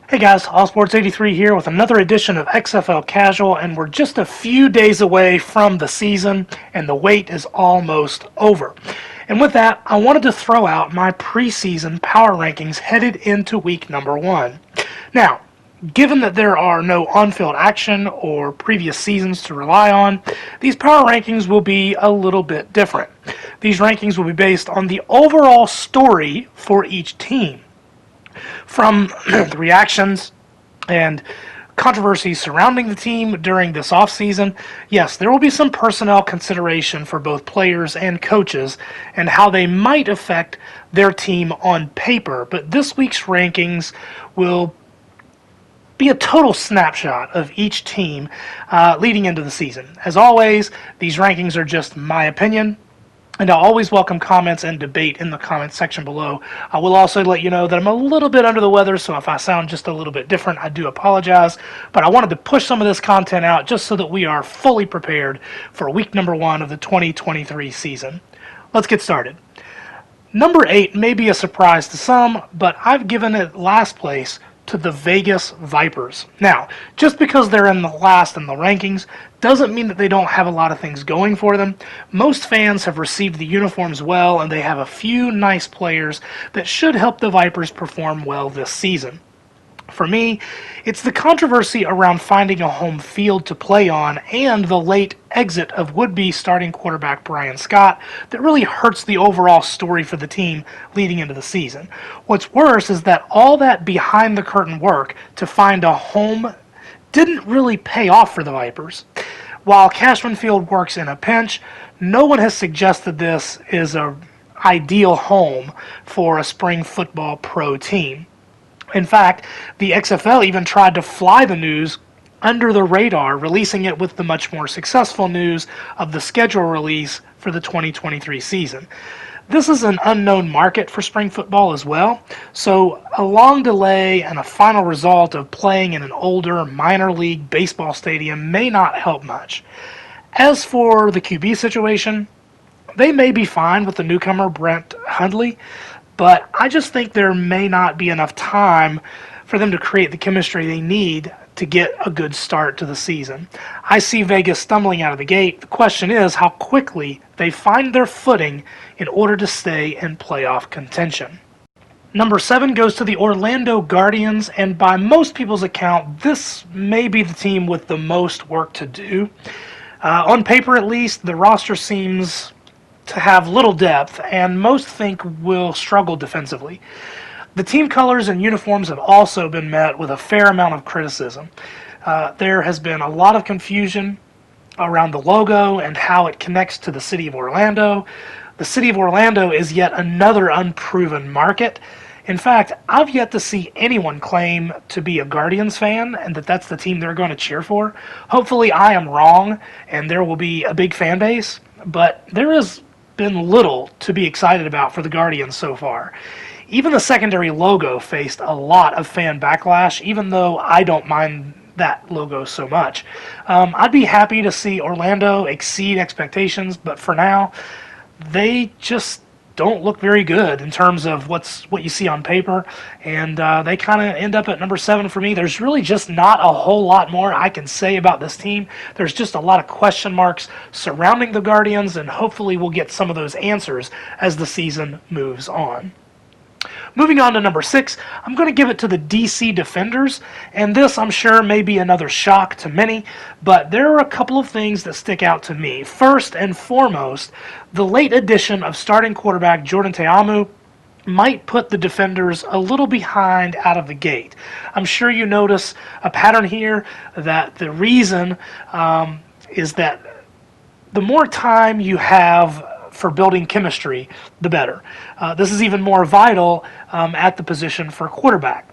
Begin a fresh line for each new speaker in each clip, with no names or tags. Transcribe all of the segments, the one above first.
Hey guys, All Sports 83 here with another edition of XFL Casual, and we're just a few days away from the season, and the wait is almost over. And with that, I wanted to throw out my preseason power rankings headed into week number 1. Now, given that there are no on-field action or previous seasons to rely on, these power rankings will be a little bit different. These rankings will be based on the overall story for each team. From the reactions and controversies surrounding the team during this offseason, yes, there will be some personnel consideration for both players and coaches and how they might affect their team on paper, but this week's rankings will be a total snapshot of each team leading into the season. As always, these rankings are just my opinion, and I'll always welcome comments and debate in the comments section below. I will also let you know that I'm a little bit under the weather, so if I sound just a little bit different, I do apologize. But I wanted to push some of this content out just so that we are fully prepared for week number 1 of the 2023 season. Let's get started. Number 8 may be a surprise to some, but I've given it last place to the Vegas Vipers. Now, just because they're in the last in the rankings doesn't mean that they don't have a lot of things going for them. Most fans have received the uniforms well, and they have a few nice players that should help the Vipers perform well this season. For me, it's the controversy around finding a home field to play on and the late exit of would-be starting quarterback Brian Scott that really hurts the overall story for the team leading into the season. What's worse is that all that behind-the-curtain work to find a home didn't really pay off for the Vipers. While Cashman Field works in a pinch, no one has suggested this is an ideal home for a spring football pro team. In fact, the XFL even tried to fly the news under the radar, releasing it with the much more successful news of the schedule release for the 2023 season. This is an unknown market for spring football as well, so a long delay and a final result of playing in an older minor league baseball stadium may not help much. As for the QB situation, they may be fine with the newcomer Brent Hundley, but I just think there may not be enough time for them to create the chemistry they need to get a good start to the season. I see Vegas stumbling out of the gate. The question is how quickly they find their footing in order to stay in playoff contention. Number 7 goes to the Orlando Guardians, and by most people's account, this may be the team with the most work to do. On paper, at least, the roster seems to have little depth, and most think will struggle defensively. The team colors and uniforms have also been met with a fair amount of criticism. There has been a lot of confusion around the logo and how it connects to the city of Orlando. The city of Orlando is yet another unproven market. In fact, I've yet to see anyone claim to be a Guardians fan and that that's the team they're going to cheer for. Hopefully I am wrong and there will be a big fan base, but there has been little to be excited about for the Guardians so far. Even the secondary logo faced a lot of fan backlash, even though I don't mind that logo so much. I'd be happy to see Orlando exceed expectations, but for now, they just don't look very good in terms of what you see on paper, and they kind of end up at number 7 for me. There's really just not a whole lot more I can say about this team. There's just a lot of question marks surrounding the Guardians, and hopefully we'll get some of those answers as the season moves on. Moving on to number 6, I'm going to give it to the DC Defenders, and this I'm sure may be another shock to many, but there are a couple of things that stick out to me. First and foremost, the late addition of starting quarterback Jordan Ta'amu might put the Defenders a little behind out of the gate. I'm sure you notice a pattern here that the reason is that the more time you have for building chemistry, the better. This is even more vital at the position for quarterback.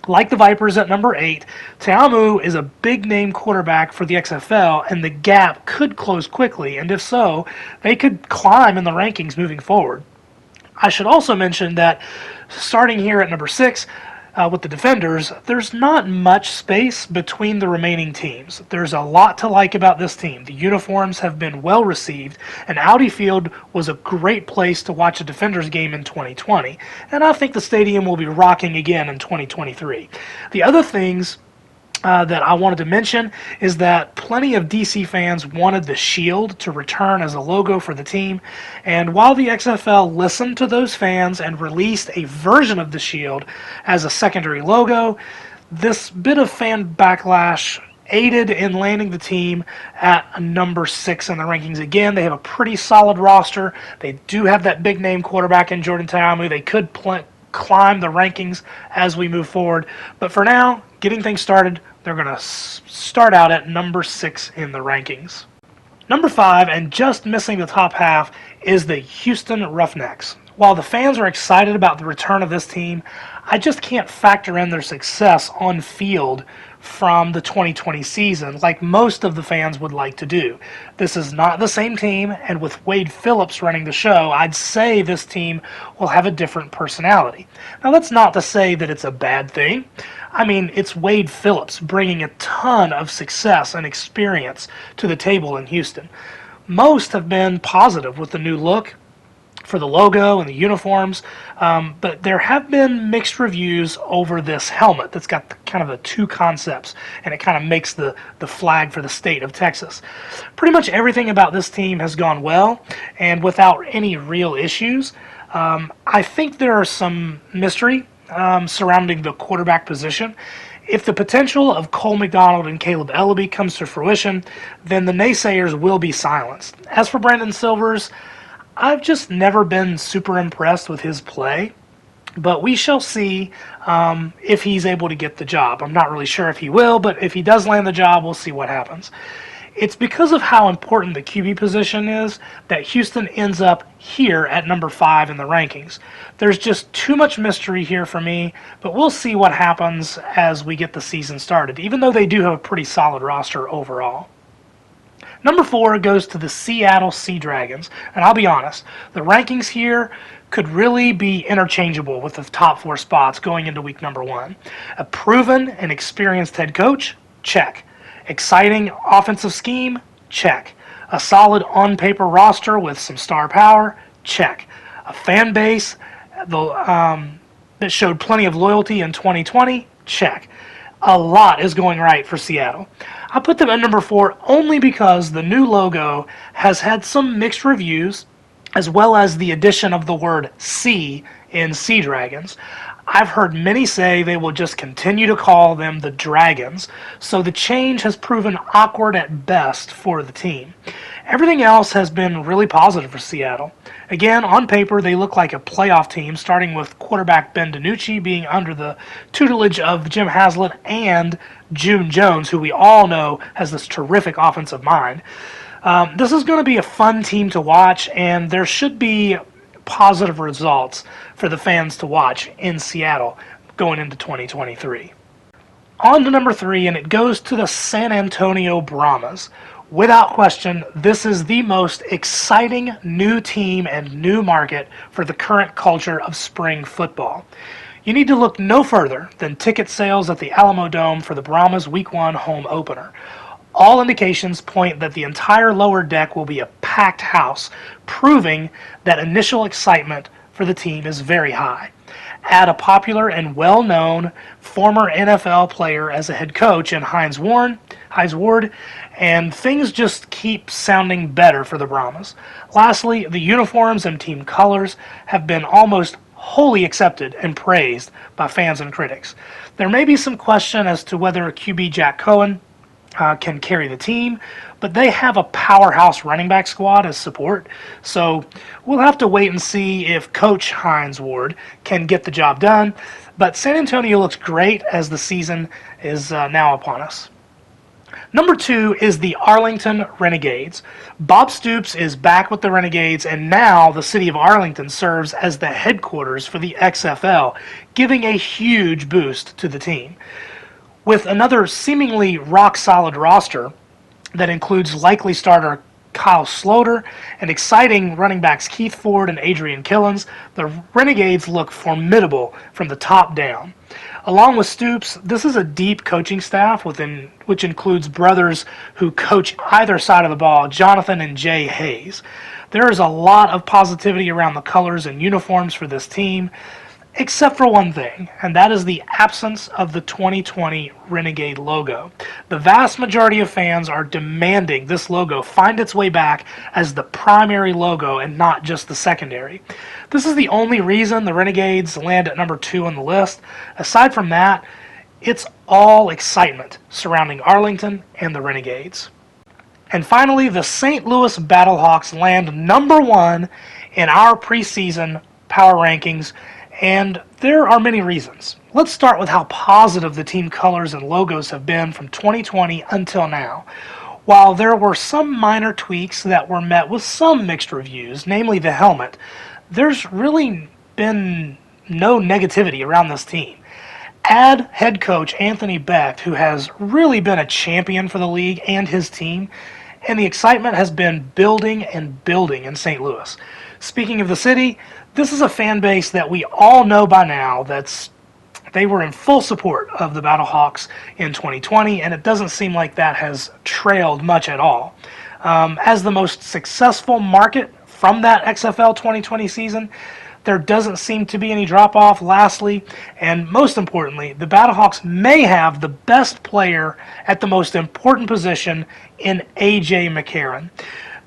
Like the Vipers at number 8, Ta'amu is a big-name quarterback for the XFL, and the gap could close quickly, and if so, they could climb in the rankings moving forward. I should also mention that starting here at number 6, with the Defenders, there's not much space between the remaining teams. There's a lot to like about this team. The uniforms have been well received, and Audi Field was a great place to watch a Defenders game in 2020, and I think the stadium will be rocking again in 2023. The other things that I wanted to mention is that plenty of DC fans wanted the shield to return as a logo for the team, and while the XFL listened to those fans and released a version of the shield as a secondary logo, this bit of fan backlash aided in landing the team at number 6 in the rankings. Again, they have a pretty solid roster. They do have that big name quarterback in Jordan Ta'amu. They could climb the rankings as we move forward, but for now, getting things started, they're going to start out at number 6 in the rankings. Number 5, and just missing the top half, is the Houston Roughnecks. While the fans are excited about the return of this team, I just can't factor in their success on field from the 2020 season like most of the fans would like to do. This is not the same team, and with Wade Phillips running the show, I'd say this team will have a different personality. Now, that's not to say that it's a bad thing. I mean, it's Wade Phillips bringing a ton of success and experience to the table in Houston. Most have been positive with the new look for the logo and the uniforms, but there have been mixed reviews over this helmet that's got kind of the two concepts, and it kind of makes the flag for the state of Texas. Pretty much everything about this team has gone well and without any real issues. I think there are some mystery surrounding the quarterback position. If the potential of Cole McDonald and Caleb Ellaby comes to fruition, then the naysayers will be silenced. As for Brandon Silvers, I've just never been super impressed with his play, but we shall see if he's able to get the job. I'm not really sure if he will, but if he does land the job, we'll see what happens. It's because of how important the QB position is that Houston ends up here at number 5 in the rankings. There's just too much mystery here for me, but we'll see what happens as we get the season started, even though they do have a pretty solid roster overall. Number 4 goes to the Seattle Sea Dragons, and I'll be honest, the rankings here could really be interchangeable with the top 4 spots going into week number 1. A proven and experienced head coach? Check. Exciting offensive scheme? Check. A solid on-paper roster with some star power? Check. A fan base that showed plenty of loyalty in 2020? Check. A lot is going right for Seattle. I put them at number 4 only because the new logo has had some mixed reviews, as well as the addition of the word sea in Sea Dragons. I've heard many say they will just continue to call them the Dragons, so the change has proven awkward at best for the team. Everything else has been really positive for Seattle. Again, on paper, they look like a playoff team, starting with quarterback Ben DiNucci being under the tutelage of Jim Haslett and June Jones, who we all know has this terrific offensive mind. This is going to be a fun team to watch, and there should be positive results for the fans to watch in Seattle going into 2023. On to number 3, and it goes to the San Antonio Brahmas. Without question, this is the most exciting new team and new market for the current culture of spring football. You need to look no further than ticket sales at the Alamo Dome for the Brahmas Week 1 home opener. All indications point that the entire lower deck will be a packed house, proving that initial excitement for the team is very high. Add a popular and well-known former NFL player as a head coach in Hines Ward, and things just keep sounding better for the Brahmas. Lastly, the uniforms and team colors have been almost wholly accepted and praised by fans and critics. There may be some question as to whether QB Jack Cohen can carry the team, but they have a powerhouse running back squad as support, so we'll have to wait and see if Coach Hines Ward can get the job done, but San Antonio looks great as the season is now upon us. Number 2 is the Arlington Renegades. Bob Stoops is back with the Renegades, and now the city of Arlington serves as the headquarters for the XFL, giving a huge boost to the team. With another seemingly rock-solid roster that includes likely starter Kyle Sloter, and exciting running backs Keith Ford and Adrian Killens, the Renegades look formidable from the top down. Along with Stoops, this is a deep coaching staff which includes brothers who coach either side of the ball, Jonathan and Jay Hayes. There is a lot of positivity around the colors and uniforms for this team, except for one thing, and that is the absence of the 2020 Renegade logo. The vast majority of fans are demanding this logo find its way back as the primary logo and not just the secondary. This is the only reason the Renegades land at number 2 on the list. Aside from that, it's all excitement surrounding Arlington and the Renegades. And finally, the St. Louis Battlehawks land number 1 in our preseason power rankings, and there are many reasons. Let's start with how positive the team colors and logos have been from 2020 until now. While there were some minor tweaks that were met with some mixed reviews, namely the helmet, there's really been no negativity around this team. Add head coach Anthony Becht, who has really been a champion for the league and his team, and the excitement has been building and building in St. Louis. Speaking of the city, this is a fan base that we all know by now they were in full support of the Battlehawks in 2020, and it doesn't seem like that has trailed much at all. As the most successful market from that XFL 2020 season, there doesn't seem to be any drop-off. Lastly, and most importantly, the Battlehawks may have the best player at the most important position in A.J. McCarron.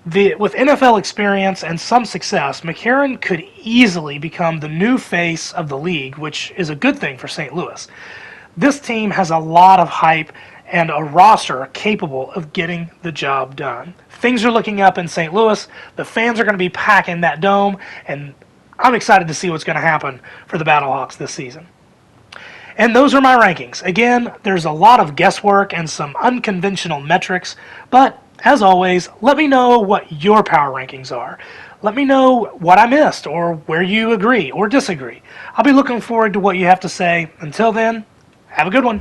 With NFL experience and some success, McCarron could easily become the new face of the league, which is a good thing for St. Louis. This team has a lot of hype and a roster capable of getting the job done. Things are looking up in St. Louis. The fans are going to be packing that dome, and I'm excited to see what's going to happen for the Battlehawks this season. And those are my rankings. Again, there's a lot of guesswork and some unconventional metrics, but as always, let me know what your power rankings are. Let me know what I missed or where you agree or disagree. I'll be looking forward to what you have to say. Until then, have a good one.